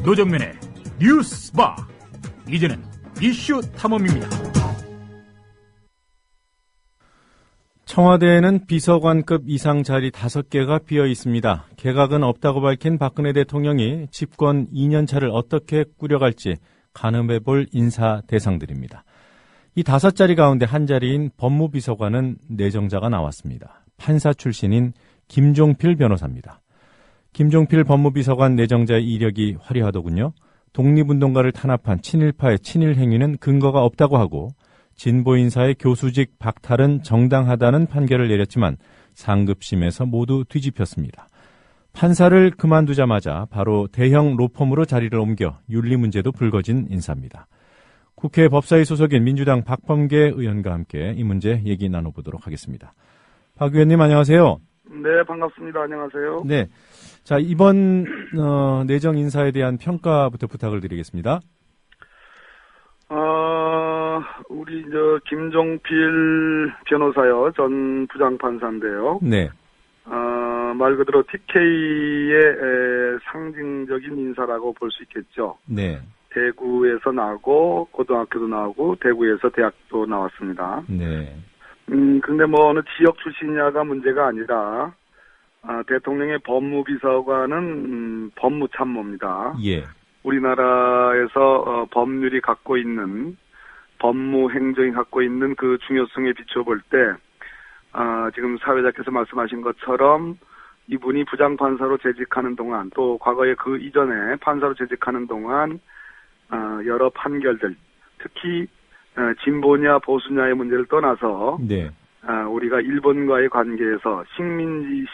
노정면의 뉴스바. 이제는 이슈 탐험입니다. 청와대에는 비서관급 이상 자리 5개가 비어 있습니다. 개각은 없다고 밝힌 박근혜 대통령이 집권 2년차를 어떻게 꾸려갈지 가늠해볼 인사 대상들입니다. 이 5자리 가운데 한 자리인 법무비서관은 내정자가 나왔습니다. 판사 출신인 김종필 변호사입니다. 김종필 법무비서관 내정자의 이력이 화려하더군요. 독립운동가를 탄압한 친일파의 친일 행위는 근거가 없다고 하고 진보인사의 교수직 박탈은 정당하다는 판결을 내렸지만 상급심에서 모두 뒤집혔습니다. 판사를 그만두자마자 바로 대형 로펌으로 자리를 옮겨 윤리 문제도 불거진 인사입니다. 국회 법사위 소속인 민주당 박범계 의원과 함께 이 문제 얘기 나눠보도록 하겠습니다. 박 의원님 안녕하세요. 네, 반갑습니다. 안녕하세요. 네, 자 이번 내정 인사에 대한 평가부터 부탁을 드리겠습니다. 우리 김종필 변호사요, 전 부장판사인데요. 네. 말 그대로 TK의 상징적인 인사라고 볼 수 있겠죠. 네. 대구에서 나오고 고등학교도 나오고 대구에서 대학도 나왔습니다. 네. 근데 뭐 어느 지역 출신이냐가 문제가 아니라 대통령의 법무비서관은 법무참모입니다. 예. 우리나라에서 법률이 갖고 있는 법무행정이 갖고 있는 그 중요성에 비춰볼 때 지금 사회자께서 말씀하신 것처럼 이분이 부장판사로 재직하는 동안 또 과거에 그 이전에 판사로 재직하는 동안 여러 판결들 특히 진보냐 보수냐의 문제를 떠나서 네. 우리가 일본과의 관계에서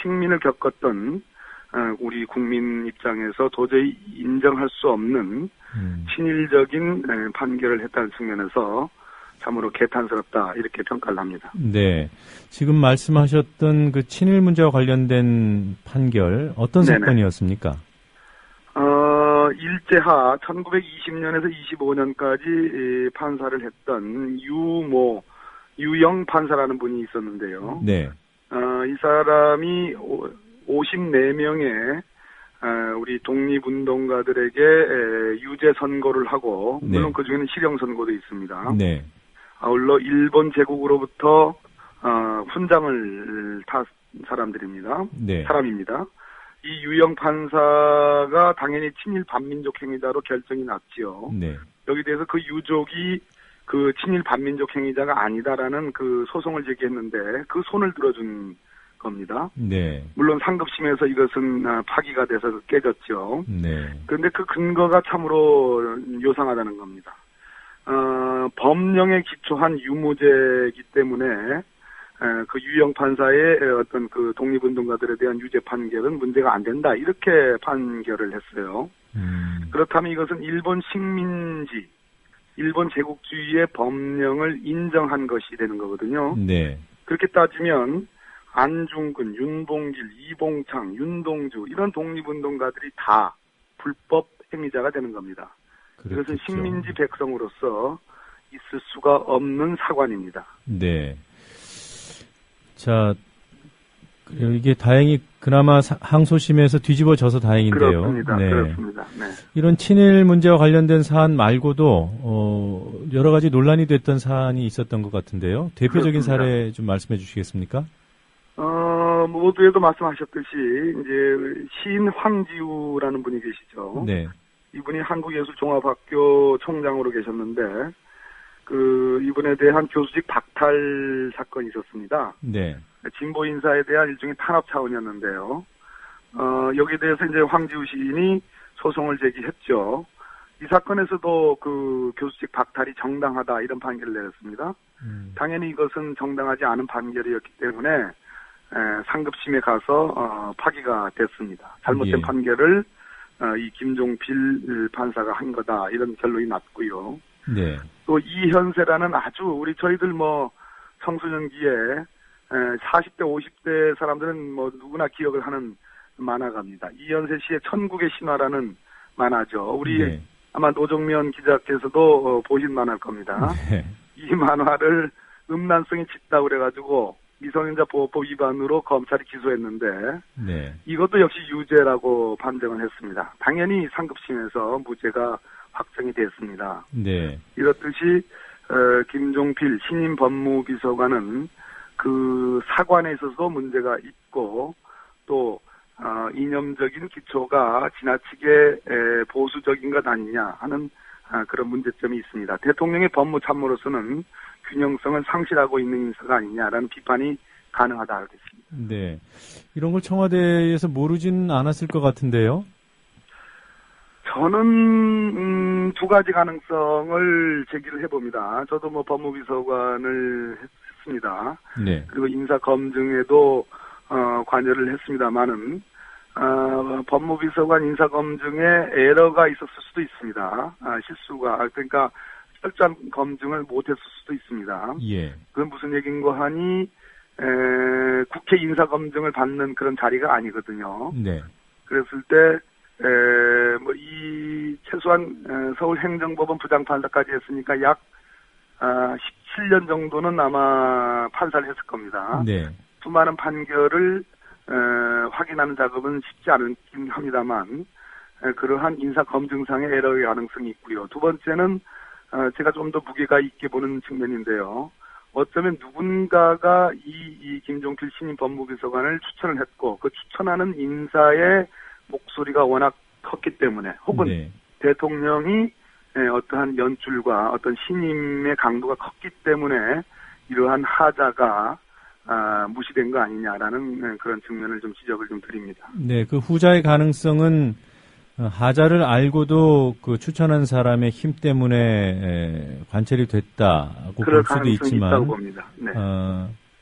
식민을 겪었던 우리 국민 입장에서 도저히 인정할 수 없는 친일적인 판결을 했다는 측면에서 참으로 개탄스럽다 이렇게 평가를 합니다. 네, 지금 말씀하셨던 그 친일 문제와 관련된 판결 어떤 네네. 사건이었습니까? 일제하 1920년에서 25년까지 판사를 했던 유영 판사라는 분이 있었는데요. 네. 이 사람이 54명의 우리 독립운동가들에게 유죄 선고를 하고 물론 네. 그 중에는 실형 선고도 있습니다. 네. 아울러 일본 제국으로부터 훈장을 탄 사람들입니다. 네. 사람입니다. 이 유영 판사가 당연히 친일 반민족 행위자로 결정이 났지요. 네. 여기 대해서 그 유족이 그 친일 반민족 행위자가 아니다라는 그 소송을 제기했는데 그 손을 들어준 겁니다. 네. 물론 상급심에서 이것은 파기가 돼서 깨졌죠. 네. 그런데 그 근거가 참으로 요상하다는 겁니다. 법령에 기초한 유무죄이기 때문에 그 유영 판사의 어떤 그 독립운동가들에 대한 유죄 판결은 문제가 안 된다 이렇게 판결을 했어요. 그렇다면 이것은 일본 식민지, 일본 제국주의의 법령을 인정한 것이 되는 거거든요. 네. 그렇게 따지면 안중근, 윤봉길, 이봉창, 윤동주 이런 독립운동가들이 다 불법 행위자가 되는 겁니다. 그렇겠죠. 이것은 식민지 백성으로서 있을 수가 없는 사관입니다. 네. 자, 이게 다행히 그나마 항소심에서 뒤집어져서 다행인데요. 그렇습니다. 네. 그렇습니다. 네. 이런 친일 문제와 관련된 사안 말고도 여러 가지 논란이 됐던 사안이 있었던 것 같은데요. 대표적인 그렇습니다. 사례 좀 말씀해 주시겠습니까? 모두에도 말씀하셨듯이 이제 시인 황지우라는 분이 계시죠. 네. 이분이 한국예술종합학교 총장으로 계셨는데 이분에 대한 교수직 박탈 사건이 있었습니다. 네. 진보 인사에 대한 일종의 탄압 차원이었는데요. 여기에 대해서 이제 황지우 시인이 소송을 제기했죠. 이 사건에서도 그 교수직 박탈이 정당하다 이런 판결을 내렸습니다. 당연히 이것은 정당하지 않은 판결이었기 때문에 상급심에 가서 파기가 됐습니다. 잘못된 예. 판결을 이 김종필 판사가 한 거다 이런 결론이 났고요. 네. 또 이현세라는 아주 저희들 청소년기에 40대 50대 사람들은 누구나 기억을 하는 만화가입니다. 이현세 씨의 천국의 신화라는 만화죠. 우리 네. 아마 노정면 기자께서도 보신 만화일 겁니다. 네. 이 만화를 음란성이 짙다고 그래가지고 미성년자 보호법 위반으로 검찰이 기소했는데 네. 이것도 역시 유죄라고 판정을 했습니다. 당연히 상급심에서 무죄가 확정이 됐습니다. 네. 이렇듯이 김종필 신임 법무비서관은 그 사관에 있어서 문제가 있고 또 이념적인 기초가 지나치게 보수적인 것 아니냐 하는 그런 문제점이 있습니다. 대통령의 법무참모로서는 균형성을 상실하고 있는 인사가 아니냐라는 비판이 가능하다고 했습니다. 네. 이런 걸 청와대에서 모르진 않았을 것 같은데요. 저는 두 가지 가능성을 제기를 해봅니다. 저도 뭐 법무비서관을 했습니다. 네. 그리고 인사검증에도 관여를 했습니다만은 법무비서관 인사검증에 에러가 있었을 수도 있습니다. 실수가 그러니까 철저한 검증을 못했을 수도 있습니다. 예. 그건 무슨 얘기인가 하니 국회 인사검증을 받는 그런 자리가 아니거든요. 네. 그랬을 때 이 최소한 서울행정법원 부장판사까지 했으니까 약 17년 정도는 아마 판사를 했을 겁니다. 네. 수많은 판결을 확인하는 작업은 쉽지 않긴 합니다만 그러한 인사검증상의 에러의 가능성이 있고요. 두 번째는 제가 좀 더 무게가 있게 보는 측면인데요. 어쩌면 누군가가 이 김종필 신임 법무비서관을 추천을 했고 그 추천하는 인사의 목소리가 워낙 컸기 때문에 혹은 네. 대통령이 어떠한 연출과 어떤 신임의 강도가 컸기 때문에 이러한 하자가 무시된 거 아니냐라는 그런 측면을 좀 지적을 좀 드립니다. 네, 그 후자의 가능성은 하자를 알고도 그 추천한 사람의 힘 때문에 관철이 됐다고 볼 수도 있지만 있다고 봅니다. 네.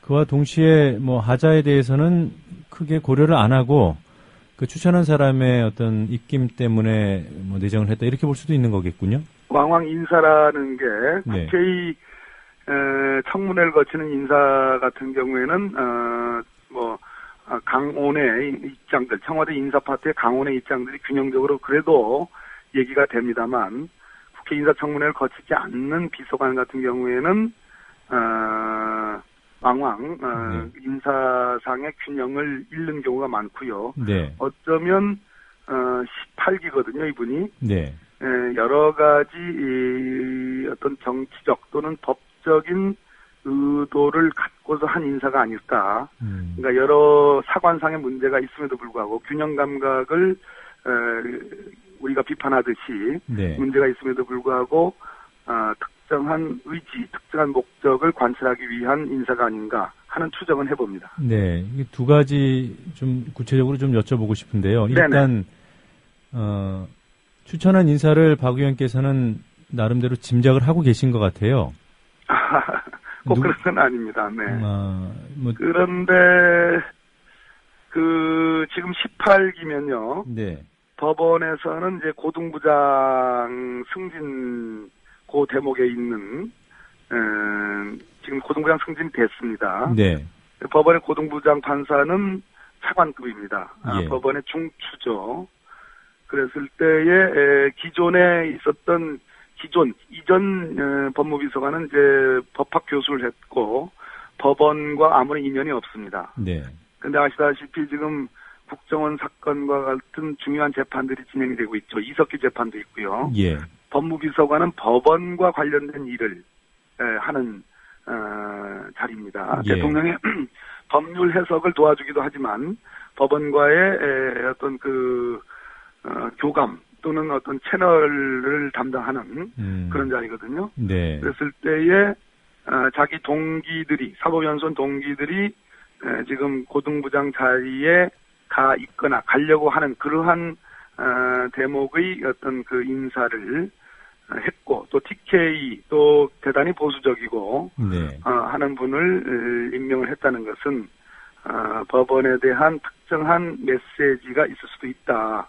그와 동시에 뭐 하자에 대해서는 크게 고려를 안 하고 그 추천한 사람의 어떤 입김 때문에 뭐 내정을 했다 이렇게 볼 수도 있는 거겠군요. 왕왕 인사라는 게 네. 국회의 청문회를 거치는 인사 같은 경우에는 강온의 입장들, 청와대 인사 파트의 강온의 입장들이 균형적으로 그래도 얘기가 됩니다만 국회 인사청문회를 거치지 않는 비서관 같은 경우에는 왕왕 인사상의 균형을 잃는 경우가 많고요. 네. 어쩌면 18기거든요, 이분이. 네. 여러 가지 어떤 정치적 또는 법적인 의도를 갖고서 한 인사가 아닐까. 그러니까 여러 사관상의 문제가 있음에도 불구하고 균형 감각을 우리가 비판하듯이 네. 문제가 있음에도 불구하고 특정한 의지, 특정한 목적을 관철하기 위한 인사가 아닌가 하는 추정은 해봅니다. 네, 이 두 가지 좀 구체적으로 좀 여쭤보고 싶은데요. 일단 추천한 인사를 박 의원께서는 나름대로 짐작을 하고 계신 것 같아요. 꼭 그런 건 아닙니다. 네. 뭐... 그런데 지금 18기면요. 네. 법원에서는 이제 고등부장 승진 고 대목에 있는 지금 고등부장 승진이 됐습니다. 네. 법원의 고등부장 판사는 차관급입니다. 예. 법원의 중추죠. 그랬을 때에 기존에 있었던 이전 법무비서관은 이제 법학 교수를 했고 법원과 아무런 인연이 없습니다. 네. 근데 아시다시피 지금 국정원 사건과 같은 중요한 재판들이 진행이 되고 있죠. 이석기 재판도 있고요. 예. 법무비서관은 법원과 관련된 일을 하는 자리입니다. 예. 대통령의 법률 해석을 도와주기도 하지만 법원과의 어떤 교감 또는 어떤 채널을 담당하는 그런 자리거든요. 네. 그랬을 때에 자기 동기들이 사법연수원 동기들이 지금 고등부장 자리에 가 있거나 가려고 하는 그러한 대목의 어떤 그 인사를 했고 또 TK 또 대단히 보수적이고 네. 하는 분을 임명을 했다는 것은 법원에 대한 특정한 메시지가 있을 수도 있다.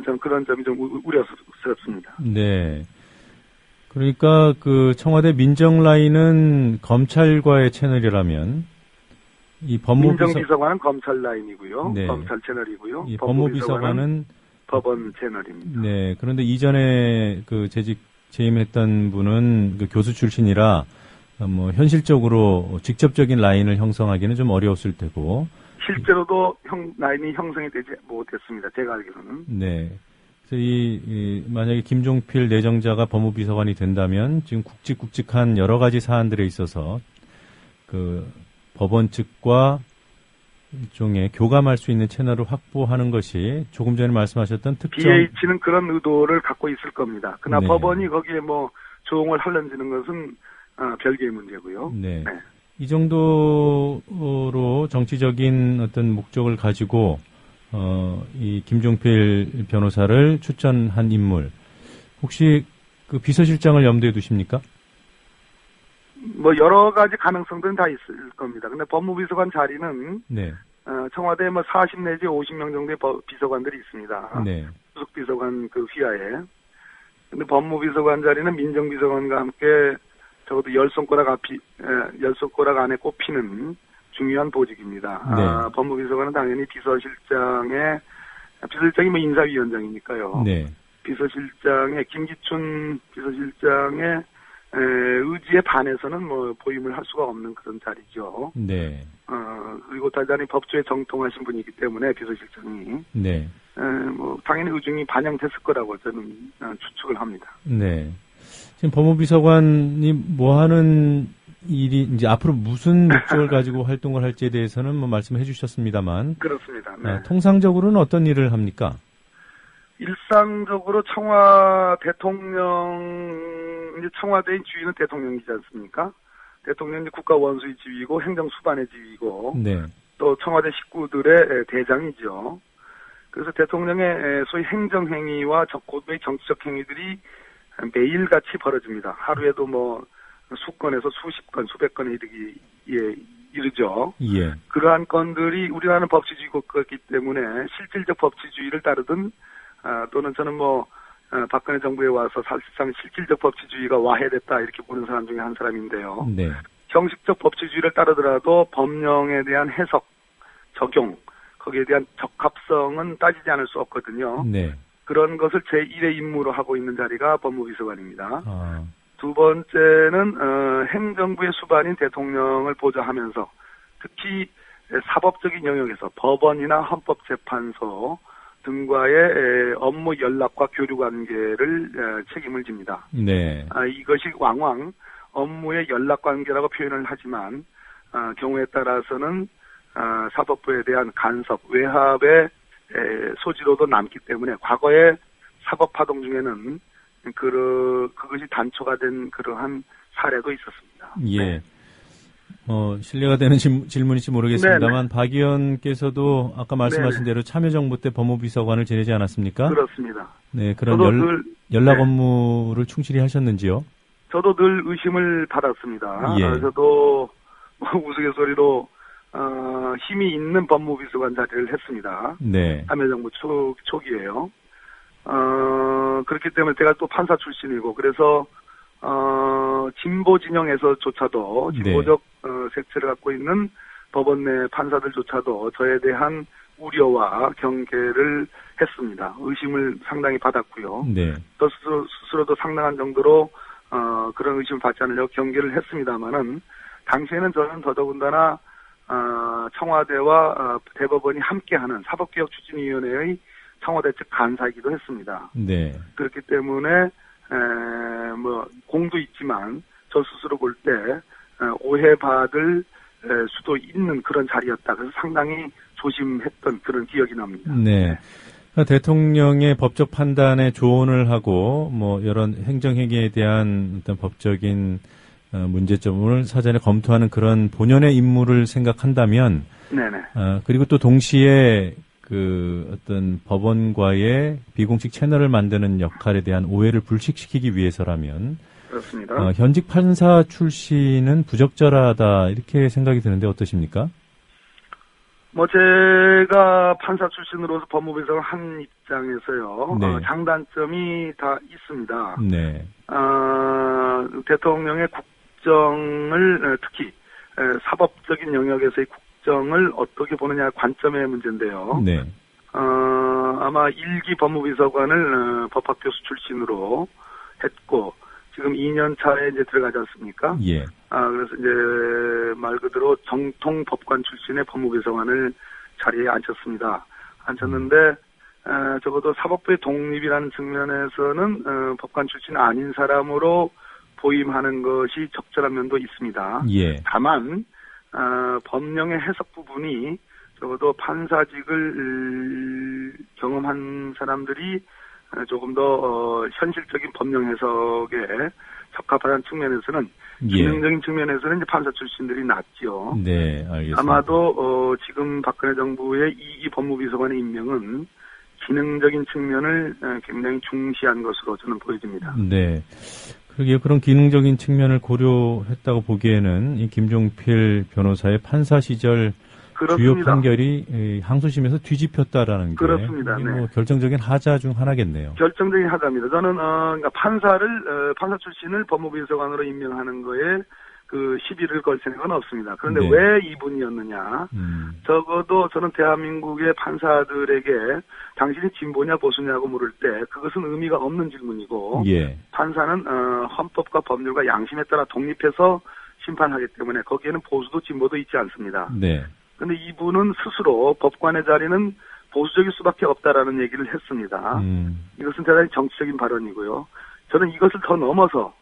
저는 그런 점이 좀 우려스럽습니다. 네. 그러니까 그 청와대 민정 라인은 검찰과의 채널이라면 이 민정비서관은 검찰 라인이고요. 네. 검찰 채널이고요. 이 법무비서관은 법원 채널입니다. 네. 그런데 이전에 그 재임했던 분은 그 교수 출신이라 뭐 현실적으로 직접적인 라인을 형성하기는 좀 어려웠을 테고. 실제로도 라인이 형성이 되지 못했습니다. 제가 알기로는. 네. 그래서 만약에 김종필 내정자가 법무비서관이 된다면 지금 굵직굵직한 여러 가지 사안들에 있어서 그 법원 측과 일종의 교감할 수 있는 채널을 확보하는 것이 조금 전에 말씀하셨던 특정 BH는 그런 의도를 갖고 있을 겁니다. 그러나 네. 법원이 거기에 뭐 조응을 할런지는 것은 별개의 문제고요. 네. 네. 이 정도로 정치적인 어떤 목적을 가지고 이 김종필 변호사를 추천한 인물 혹시 그 비서실장을 염두에 두십니까? 뭐 여러 가지 가능성들은 다 있을 겁니다. 근데 법무비서관 자리는 네. 청와대에 뭐 40 내지 50명 정도의 비서관들이 있습니다. 네. 수석비서관 그 휘하에. 근데 법무비서관 자리는 민정비서관과 함께 적어도 10손가락 안에 꼽히는 중요한 보직입니다. 네. 법무비서관은 당연히 비서실장이 뭐 인사위원장이니까요. 네. 김기춘 비서실장의 의지에 반해서는 뭐 보임을 할 수가 없는 그런 자리죠. 네. 그리고 대단히 법조에 정통하신 분이기 때문에 비서실장이. 네. 뭐 당연히 의중이 반영됐을 거라고 저는 추측을 합니다. 네. 지금 법무비서관이 뭐 하는 일이 이제 앞으로 무슨 목적을 가지고 활동을 할지에 대해서는 뭐 말씀해 주셨습니다만. 그렇습니다. 네. 통상적으로는 어떤 일을 합니까? 일상적으로 청와대의 지위는 대통령이지 않습니까? 대통령이 국가 원수의 지위고 행정 수반의 지위고 네. 또 청와대 식구들의 대장이죠. 그래서 대통령의 소위 행정행위와 고도의 정치적 행위들이 매일같이 벌어집니다. 하루에도 뭐 수건에서 수십 건, 수백 건에 이르죠. 예. 그러한 건들이 우리나라는 법치주의 국가이기 때문에 실질적 법치주의를 따르든 또는 저는 뭐 박근혜 정부에 와서 사실상 실질적 법치주의가 와해됐다 이렇게 보는 사람 중에 한 사람인데요. 네. 형식적 법치주의를 따르더라도 법령에 대한 해석, 적용, 거기에 대한 적합성은 따지지 않을 수 없거든요. 네. 그런 것을 제1의 임무로 하고 있는 자리가 법무비서관입니다. 두 번째는 행정부의 수반인 대통령을 보좌하면서 특히 사법적인 영역에서 법원이나 헌법재판소 등과의 업무 연락과 교류 관계를 책임을 집니다. 네. 이것이 왕왕 업무의 연락 관계라고 표현을 하지만 경우에 따라서는 사법부에 대한 간섭, 외압의 소지로도 남기 때문에 과거의 사법파동 중에는 그것이 단초가 된 그러한 사례도 있었습니다. 예. 신뢰가 되는 질문일지 모르겠습니다만, 네네. 박 의원께서도 아까 말씀하신 대로 참여정부 때 법무비서관을 지내지 않았습니까? 그렇습니다. 네, 그런 연락 업무를 충실히 하셨는지요? 저도 늘 의심을 받았습니다. 예. 저도 우스갯소리로 힘이 있는 법무비서관 자리를 했습니다. 네. 참여정부 초기에요. 그렇기 때문에 제가 또 판사 출신이고 그래서 진보 진영에서조차도 진보적 색채를 갖고 있는 법원 내 판사들조차도 저에 대한 우려와 경계를 했습니다. 의심을 상당히 받았고요. 네. 저 스스로도 상당한 정도로 그런 의심을 받지 않으려고 경계를 했습니다만은 당시에는 저는 더더군다나 청와대와 대법원이 함께하는 사법개혁추진위원회의 청와대 측 간사이기도 했습니다. 네. 그렇기 때문에 뭐 공도 있지만 저 스스로 볼 때 오해받을 수도 있는 그런 자리였다. 그래서 상당히 조심했던 그런 기억이 납니다. 네. 그러니까 대통령의 법적 판단에 조언을 하고 뭐 이런 행정행위에 대한 어떤 법적인 문제점을 사전에 검토하는 그런 본연의 임무를 생각한다면, 네네. 그리고 또 동시에 그 어떤 법원과의 비공식 채널을 만드는 역할에 대한 오해를 불식시키기 위해서라면, 그렇습니다. 현직 판사 출신은 부적절하다 이렇게 생각이 드는데 어떠십니까? 뭐 제가 판사 출신으로서 법무비서관 한 입장에서요. 네. 장단점이 다 있습니다. 네. 대통령의 국정을 특히 사법적인 영역에서의 국정을 어떻게 보느냐 관점의 문제인데요. 네. 아마 1기 법무비서관을 법학교수 출신으로 했고 지금 2년 차에 이제 들어가지 않습니까? 예. 그래서 이제 말 그대로 정통 법관 출신의 법무비서관을 자리에 앉혔는데, 적어도 사법부의 독립이라는 측면에서는, 법관 출신 아닌 사람으로 보임하는 것이 적절한 면도 있습니다. 예. 다만, 법령의 해석 부분이 적어도 판사직을 경험한 사람들이 조금 더 현실적인 법령 해석에 적합하다는 측면에서는 기능적인 측면에서는 이제 판사 출신들이 낫죠. 네, 알겠습니다. 아마도 지금 박근혜 정부의 이 법무비서관의 임명은 기능적인 측면을 굉장히 중시한 것으로 저는 보여집니다. 네. 그러게 그런 기능적인 측면을 고려했다고 보기에는 이 김종필 변호사의 판사 시절 그렇습니다. 주요 판결이 항소심에서 뒤집혔다라는 게 그렇습니다. 네. 뭐 결정적인 하자 중 하나겠네요. 결정적인 하자입니다. 저는 그러니까 판사 출신을 법무비서관으로 임명하는 거에 그 시비를 걸 생각은 없습니다. 그런데 네. 왜 이분이었느냐? 적어도 저는 대한민국의 판사들에게 당신이 진보냐 보수냐고 물을 때 그것은 의미가 없는 질문이고 예. 판사는 헌법과 법률과 양심에 따라 독립해서 심판하기 때문에 거기에는 보수도 진보도 있지 않습니다. 네. 그런데 이분은 스스로 법관의 자리는 보수적일 수밖에 없다라는 얘기를 했습니다. 이것은 대단히 정치적인 발언이고요. 저는 이것을 더 넘어서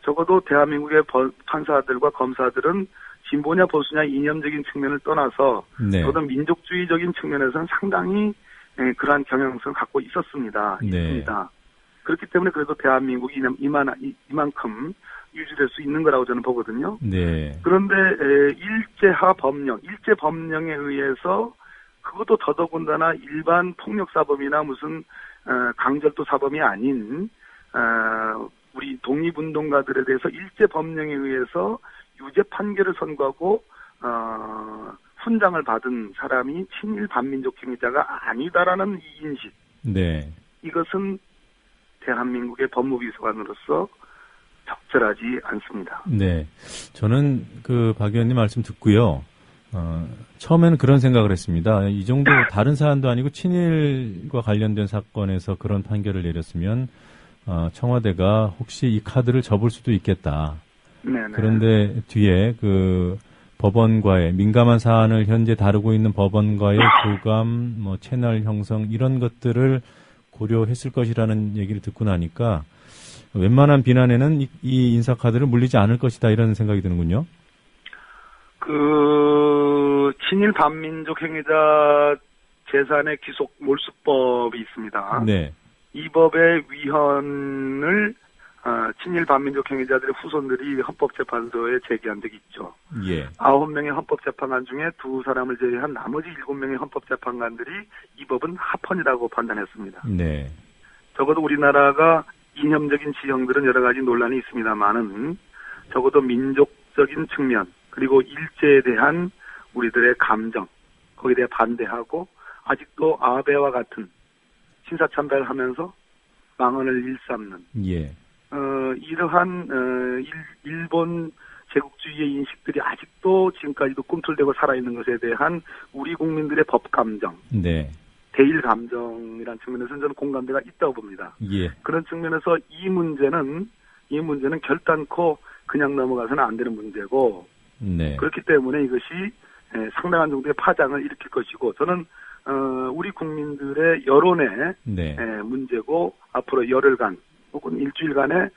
적어도 대한민국의 판사들과 검사들은 진보냐 보수냐 이념적인 측면을 떠나서 네. 저도 민족주의적인 측면에서는 상당히 그러한 경향성을 갖고 있었습니다. 네. 있습니다. 그렇기 때문에 그래도 대한민국이 이만큼 유지될 수 있는 거라고 저는 보거든요. 네. 그런데 일제 법령에 의해서 그것도 더더군다나 일반 폭력사범이나 무슨 강절도 사범이 아닌 우리 독립운동가들에 대해서 일제 법령에 의해서 유죄 판결을 선고하고 훈장을 받은 사람이 친일 반민족 행위자가 아니다라는 이 인식. 네. 이것은 대한민국의 법무비서관으로서 적절하지 않습니다. 네. 저는 박 의원님 말씀 듣고요. 처음에는 그런 생각을 했습니다. 이 정도 다른 사안도 아니고 친일과 관련된 사건에서 그런 판결을 내렸으면 청와대가 혹시 이 카드를 접을 수도 있겠다. 네네. 그런데 뒤에 법원과의 민감한 사안을 현재 다루고 있는 법원과의 교감, 채널 형성 이런 것들을 고려했을 것이라는 얘기를 듣고 나니까 웬만한 비난에는 이 인사 카드를 물리지 않을 것이다 이런 생각이 드는군요. 친일 반민족 행위자 재산의 기속 몰수법이 있습니다. 네. 이 법의 위헌을 친일 반민족 행위자들의 후손들이 헌법재판소에 제기한 적이 있죠. 예. 9명의 헌법재판관 중에 2사람을 제외한 나머지 7명의 헌법재판관들이 이 법은 합헌이라고 판단했습니다. 네. 적어도 우리나라가 이념적인 지형들은 여러 가지 논란이 있습니다만은 적어도 민족적인 측면 그리고 일제에 대한 우리들의 감정 거기에 대해 반대하고 아직도 아베와 같은 신사참배를 하면서 망언을 일삼는 예. 이러한 일본 제국주의의 인식들이 아직도 지금까지도 꿈틀대고 살아있는 것에 대한 우리 국민들의 법 감정, 네. 대일 감정이라는 측면에서는 저는 공감대가 있다고 봅니다. 예. 그런 측면에서 이 문제는 결단코 그냥 넘어가서는 안 되는 문제고 네. 그렇기 때문에 이것이 상당한 정도의 파장을 일으킬 것이고 저는 우리 국민들의 여론의 네. 문제고 앞으로 열흘간 혹은 일주일간의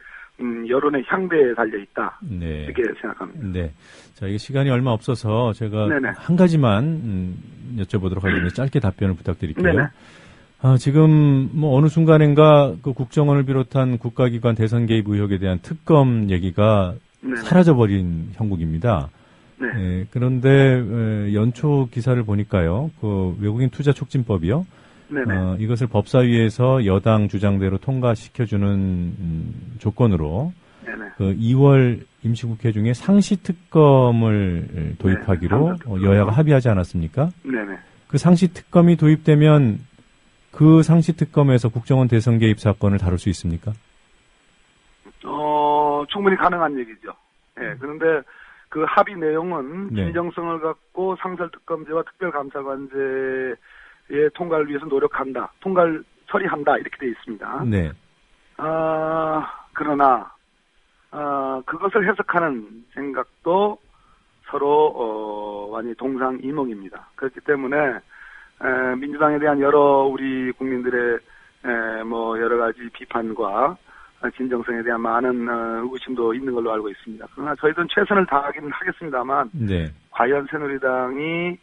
여론의 향배에 달려 있다. 네. 이렇게 생각합니다. 네. 자, 이게 시간이 얼마 없어서 제가 네네. 한 가지만 여쭤보도록 하겠습니다. 짧게 답변을 부탁드릴게요. 네네. 지금 어느 순간인가 그 국정원을 비롯한 국가기관 대선 개입 의혹에 대한 특검 얘기가 네네. 사라져버린 형국입니다. 네. 그런데 연초 기사를 보니까요. 그 외국인 투자 촉진법이요. 네네. 이것을 법사위에서 여당 주장대로 통과시켜주는 조건으로 네네. 2월 임시국회 중에 상시특검을 도입하기로 상시특검. 여야가 합의하지 않았습니까? 네네. 그 상시특검이 도입되면 그 상시특검에서 국정원 대선 개입 사건을 다룰 수 있습니까? 충분히 가능한 얘기죠. 예. 그런데 그 합의 내용은 네. 진정성을 갖고 상설특검제와 특별감사관제의 통과를 위해서 노력한다. 통과를 처리한다. 이렇게 되어 있습니다. 네. 그러나 그것을 해석하는 생각도 서로 완전히 동상이몽입니다. 그렇기 때문에 민주당에 대한 여러 우리 국민들의 뭐 여러 가지 비판과 진정성에 대한 많은 의구심도 있는 걸로 알고 있습니다. 그러나 저희들은 최선을 다하기는 하겠습니다만 네. 과연 새누리당이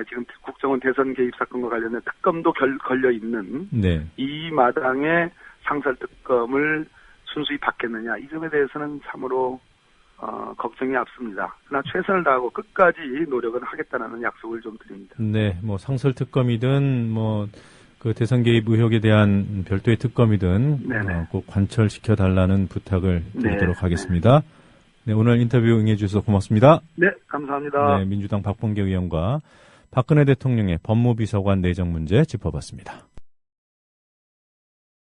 지금 국정원 대선 개입 사건과 관련된 특검도 걸려 있는 네. 이 마당에 상설 특검을 순수히 받겠느냐 이 점에 대해서는 참으로 걱정이 앞섭니다. 그러나 최선을 다하고 끝까지 노력은 하겠다는 약속을 좀 드립니다. 네, 뭐 상설 특검이든 뭐 그 대선 개입 의혹에 대한 별도의 특검이든 꼭 관철시켜 달라는 부탁을 드리도록 하겠습니다. 네, 오늘 인터뷰 응해주셔서 고맙습니다. 네, 감사합니다. 네, 민주당 박범계 의원과 박근혜 대통령의 법무비서관 내정 문제 짚어봤습니다.